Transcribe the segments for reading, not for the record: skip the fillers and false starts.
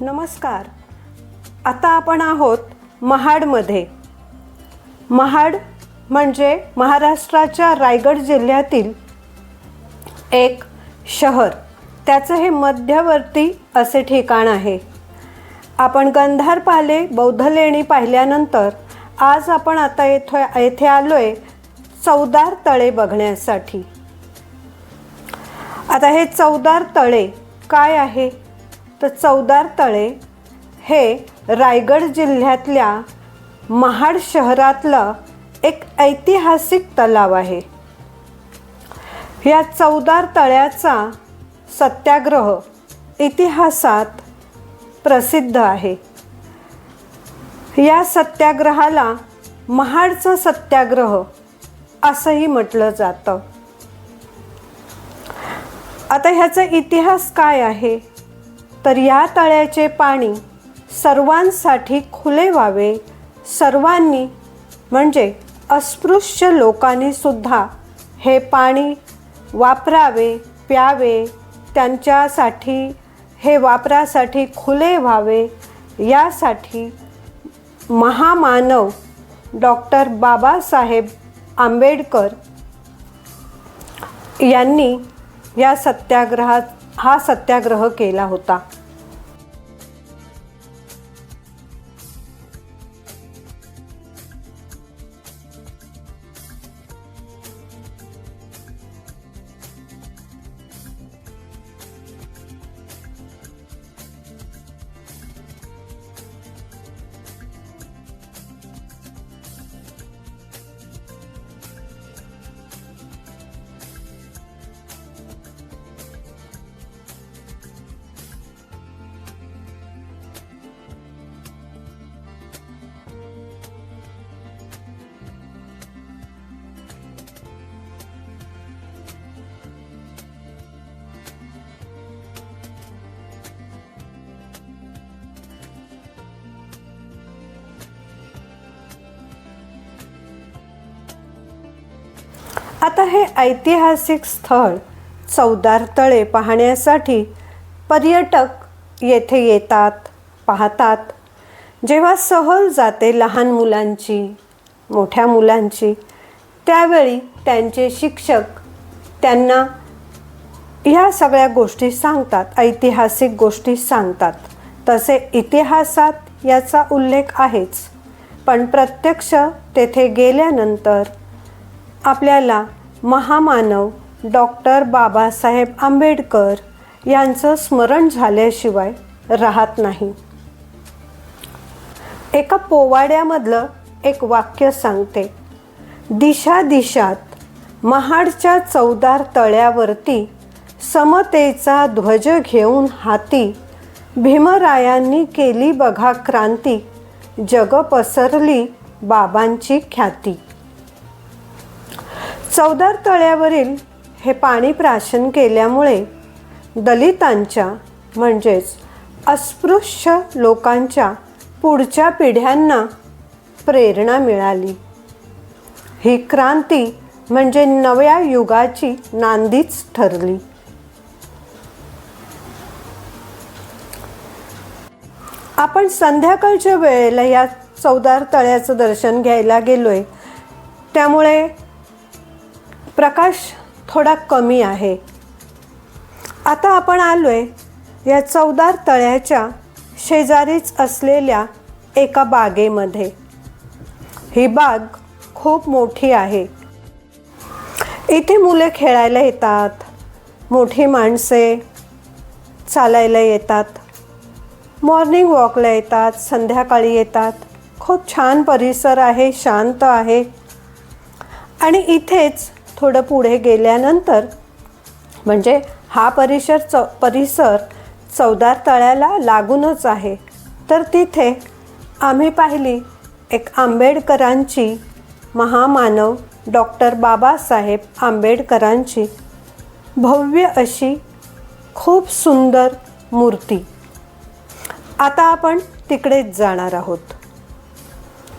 नमस्कार. आता आपण आहोत महाडमध्ये. महाड म्हणजे महाराष्ट्राच्या रायगड जिल्ह्यातील एक शहर. त्याचं हे मध्यवर्ती असे ठिकाण आहे. आपण गंधार पाले बौद्ध लेणी पाहिल्यानंतर आज आपण आता येथे आलोय चवदार तळे बघण्यासाठी. आता हे चवदार तळे काय आहे तर चवदार तळे हे रायगड जिल्ह्यातल्या महाड शहरातलं एक ऐतिहासिक तलाव आहे. या चवदार तळ्याचा सत्याग्रह इतिहासात प्रसिद्ध आहे. या सत्याग्रहाला महाडचा सत्याग्रह असंही म्हटलं जातं. आता ह्याचा इतिहास काय आहे तर या तळ्याचे पाणी सर्वांसाठी खुले व्हावे, सर्वांनी म्हणजे अस्पृश्य लोकांनी सुद्धा हे पाणी वापरावे, प्यावे, त्यांच्यासाठी हे वापरासाठी खुले व्हावे यासाठी महामानव डॉक्टर बाबासाहेब आंबेडकर यांनी या हा सत्याग्रह केला होता. आता हे ऐतिहासिक स्थळ चवदार तळे पाहण्यासाठी पर्यटक येथे येतात, पाहतात. जेव्हा सहल जाते लहान मुलांची, मोठ्या मुलांची, त्यावेळी त्यांचे शिक्षक त्यांना ह्या सगळ्या गोष्टी सांगतात, ऐतिहासिक गोष्टी सांगतात. तसे इतिहासात याचा उल्लेख आहेच, पण प्रत्यक्ष तेथे गेल्यानंतर आपल्याला महामानव डॉक्टर बाबासाहेब आंबेडकर यांचं स्मरण झाल्याशिवाय राहत नाही. एका पोवाड्यामधलं एक वाक्य सांगते. दिशा दिशात महाडच्या चवदार तळ्यावरती समतेचा ध्वज घेऊन हाती भीमरायांनी केली बघा क्रांती, जग पसरली बाबांची ख्याती. चवदार तळ्यावरील हे पाणी प्राशन केल्यामुळे दलितांच्या म्हणजेच अस्पृश्य लोकांच्या पुढच्या पिढ्यांना प्रेरणा मिळाली. ही क्रांती म्हणजे नव्या युगाची नांदीच ठरली. आपण संध्याकाळच्या वेळेला या चवदार तळ्याचं दर्शन घ्यायला गेलोय, त्यामुळे प्रकाश थोडा कमी आहे. आता आपण आलोय या चवदार तळ्याच्या शेजारीच असलेल्या एका बागेमध्ये. ही बाग खूप मोठी आहे. इथे मुले खेळायला येतात, मोठी माणसे चालायला येतात, मॉर्निंग वॉकला येतात, संध्याकाळी येतात. खूप छान परिसर आहे, शांत आहे. आणि इथेच थोडं पुढे गेल्यानंतर म्हणजे हा परिसर चवदार तळ्याला लागूनच आहे, तर तिथे आम्ही पाहिली एक आंबेडकरांची, महामानव डॉक्टर बाबासाहेब आंबेडकरांची भव्य अशी खूप सुंदर मूर्ती. आता आपण तिकडेच जाणार आहोत.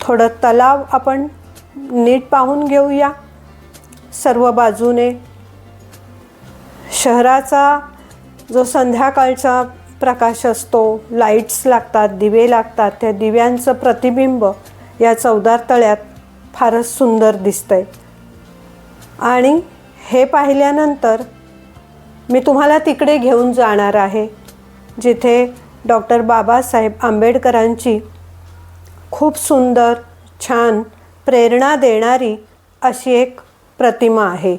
थोडं तलाव आपण नीट पाहून घेऊया. सर्व बाजूने शहराचा जो संध्याकाळचा प्रकाश असतो, लाईट्स लागतात, दिवे लागतात. त्या दिव्यांचं प्रतिबिंब या चवदार तळ्यात फारच सुंदर दिसतंय. आणि हे पाहिल्यानंतर मी तुम्हाला तिकडे घेऊन जाणार आहे जिथे डॉक्टर बाबासाहेब आंबेडकरांची खूप सुंदर, छान, प्रेरणा देणारी अशी एक प्रतिमा आहे.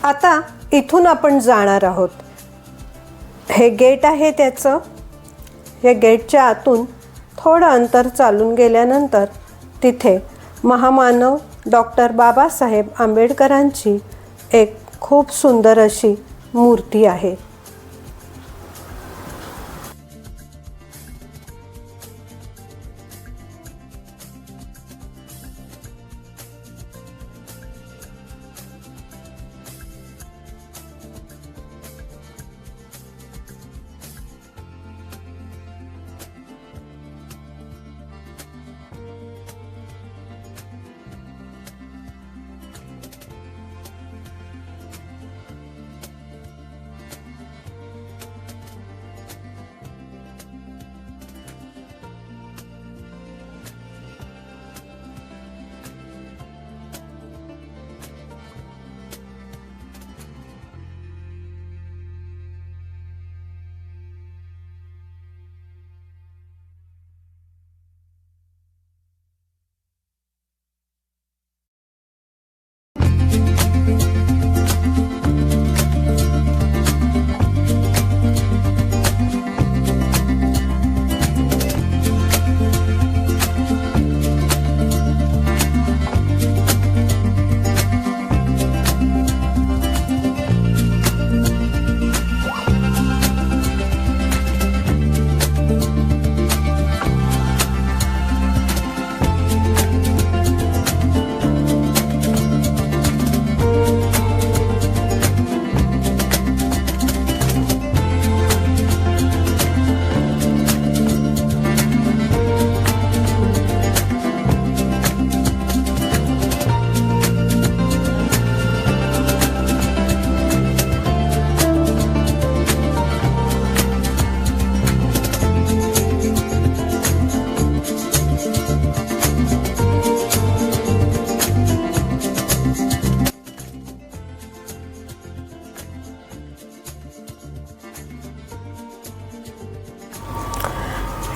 आता इथून आपण जाणार आहोत. हे गेट आहे त्याचं. या गेटच्या आतून थोडं अंतर चालून गेल्यानंतर तिथे महामानव डॉक्टर बाबासाहेब आंबेडकरांची एक खूप सुंदर अशी मूर्ती आहे.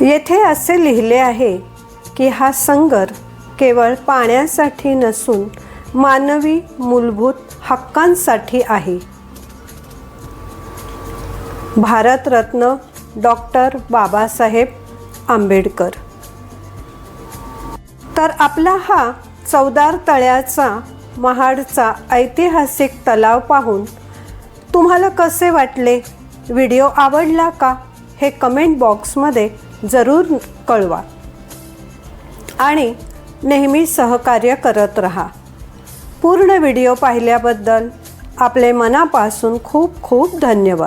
येथे असे लिहिले आहे की हा संगर केवळ पाण्यासाठी नसून मानवी मूलभूत हक्कांसाठी आहे. भारतरत्न डॉक्टर बाबासाहेब आंबेडकर. तर आपला हा चवदार तळ्याचा महाडचा ऐतिहासिक तलाव पाहून तुम्हाला कसे वाटले? व्हिडिओ आवडला का? हे कमेंट बॉक्समध्ये जरूर कळवा. आणि नेहमी सहकार्य करत रहा. पूर्ण व्हिडिओ पाहिल्याबद्दल आपले मनापासून खूप खूप धन्यवाद.